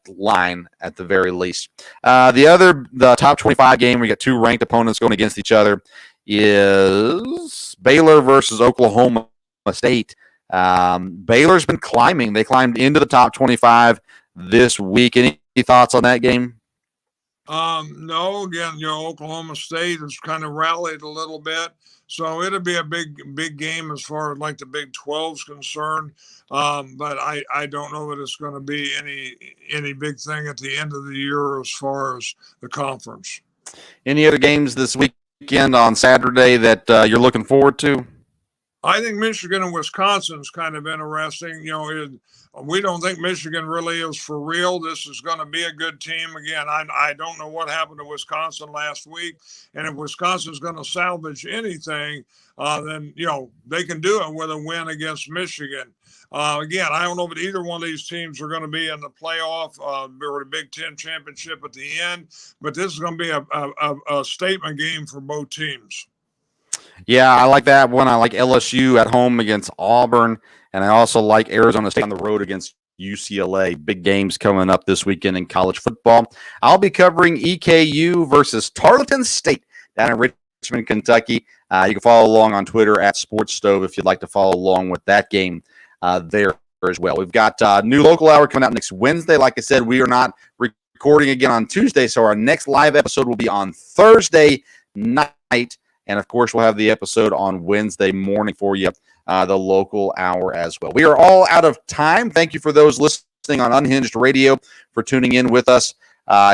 line at the very least. The top 25 game, we got 2 ranked opponents going against each other, is Baylor versus Oklahoma State. Baylor's been climbing. They climbed into the top 25 this week. Any thoughts on that game? No, again, Oklahoma State has kind of rallied a little bit. So it'll be a big game as far as like the Big 12's concerned. But I don't know that it's going to be any big thing at the end of the year as far as the conference. Any other games this weekend on Saturday that you're looking forward to? I think Michigan and Wisconsin is kind of interesting. We don't think Michigan really is for real. This is going to be a good team. Again, I don't know what happened to Wisconsin last week. And if Wisconsin is going to salvage anything, then, they can do it with a win against Michigan. Again, I don't know if either one of these teams are going to be in the playoff or the Big Ten championship at the end. But this is going to be a statement game for both teams. Yeah, I like that one. I like LSU at home against Auburn, and I also like Arizona State on the road against UCLA. Big games coming up this weekend in college football. I'll be covering EKU versus Tarleton State down in Richmond, Kentucky. You can follow along on Twitter at SportsStove if you'd like to follow along with that game there as well. We've got new local hour coming out next Wednesday. Like I said, we are not recording again on Tuesday, so our next live episode will be on Thursday night. And, of course, we'll have the episode on Wednesday morning for you, the local hour as well. We are all out of time. Thank you for those listening on Unhinged Radio for tuning in with us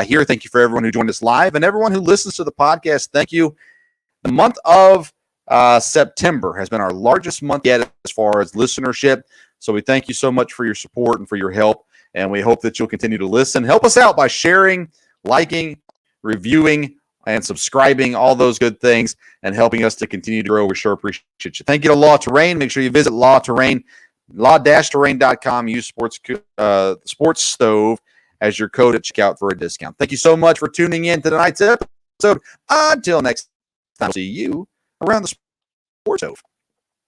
here. Thank you for everyone who joined us live and everyone who listens to the podcast. Thank you. The month of September has been our largest month yet as far as listenership. So we thank you so much for your support and for your help. And we hope that you'll continue to listen. Help us out by sharing, liking, reviewing, and subscribing, all those good things, and helping us to continue to grow. We sure appreciate you. Thank you to Law Terrain. Make sure you visit law-terrain.com. Use Sports Stove as your code at checkout for a discount. Thank you so much for tuning in to tonight's episode. Until next time, see you around the Sports Stove.